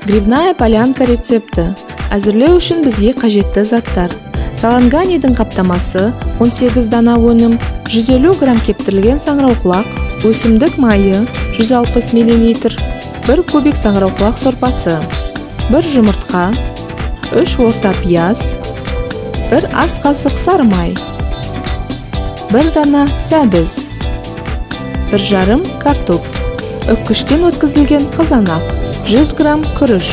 Грибная полянка рецепті. Әзірлеу үшін бізге қажетті заттар. Саланганидың қаптамасы 18 дана өнім, 150 грамм кептірілген саңырауқұлақ, өсімдік майы 160 мл, 1 кубик саңырауқұлақ сорпасы, 1 жұмыртқа, 3 орта пияз, 1 ас қасық сары май, 1 дана сәбіз, 1,5 картоп, үккіштен өткізілген қызанақ, 100 грамм күріш,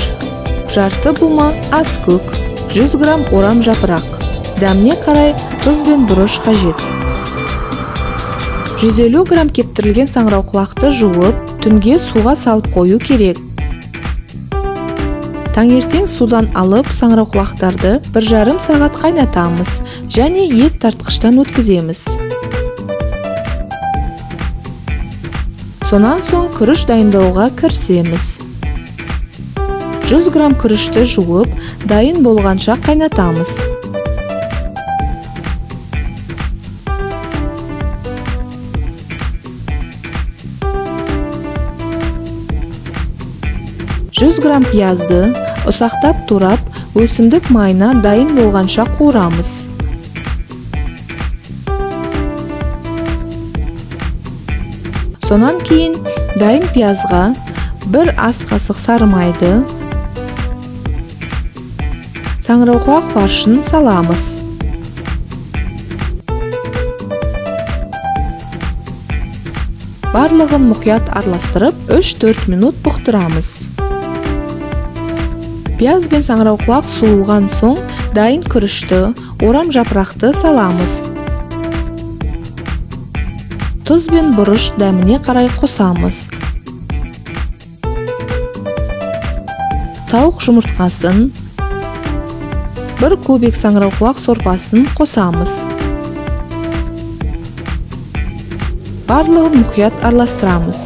жарты бума ас көк, 100 грамм орам жапырақ. Дәміне қарай тұз бен бұрыш қажет. 150 грамм кептірілген саңырауқұлақты жуып, түнге суға салып қою керек. Таңертең судан алып саңырауқұлақтарды 1,5 сағат қайнатамыз және ет тартқыштан өткіземіз. Сонан соң күріш дайындауға кірісеміз. 100 грамм күрішті жуып, дайын болғанша қайнатамыз. Жүз грамм пиязды ұсақтап турап, өсімдік майына дайын болғанша қуырамыз. Сонан кейін дайын пиязға 1 ас қасық сары майды, саңырауқұлақ фаршын саламыз. Барлығын мұқият араластырып, 3-4 минут бұқтырамыз. Пияз бен саңырауқұлақ суылған соң, дайын күрішті, орам жапырақты саламыз. Тұз бен бұрыш дәміне қарай қосамыз. Тауық жұмыртқасын, 1 кубик саңырауқұлақ сорпасын қосамыз. Барлығын мұқият араластырамыз.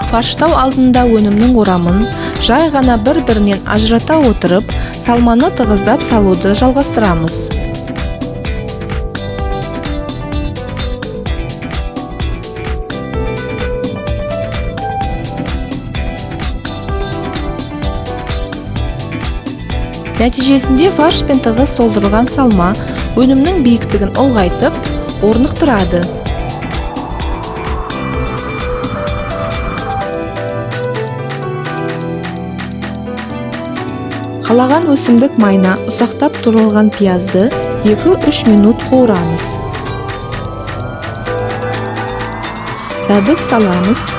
Фарштау алдында өнімнің орамын жай ғана бір-бірінен ажырата отырып, салманы тығыздап салуды жалғастырамыз. Нәтижесінде фарш пен тығыз солдырылған салма өнімнің биіктігін ұлғайтып, орнықтырады. Қалаған өсімдік майына ұсақтап турылған пиязды 2-3 минут қуырамыз. Сәбіз саламыз.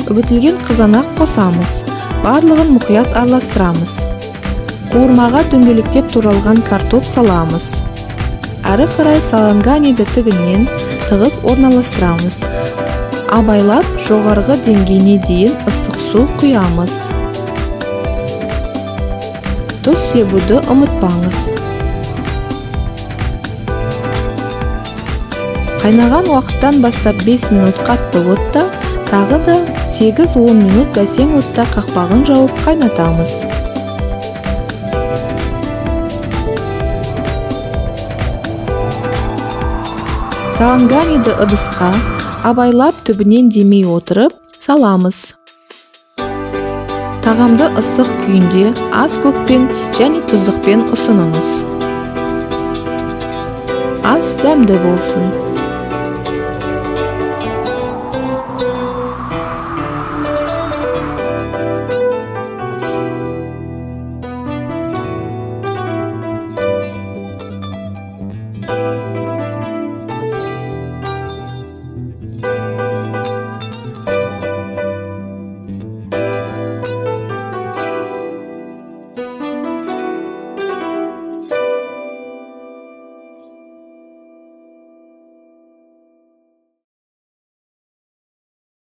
Үгітілген қызанақ қосамыз. Барлығын мұқият араластырамыз. Қуырмаға дөңгелектеп туралған картоп саламыз. Әрі қарай саланганиді тігінен тығыз орналастырамыз. Абайлап жоғарғы деңгейіне дейін ыстық су құямыз. Тұз себуді ұмытпаңыз. Қайнаған уақыттан бастап 5 минут қатты отта, тағы да 8-10 минут бәсең отта қақпағын жауып қайнатамыз. Саланганиді ыдысқа абайлап түбінен демей отырып саламыз. Тағамды ыстық күйінде ас көкпен және тұздықпен ұсыныңыз. Ас дәмді болсын.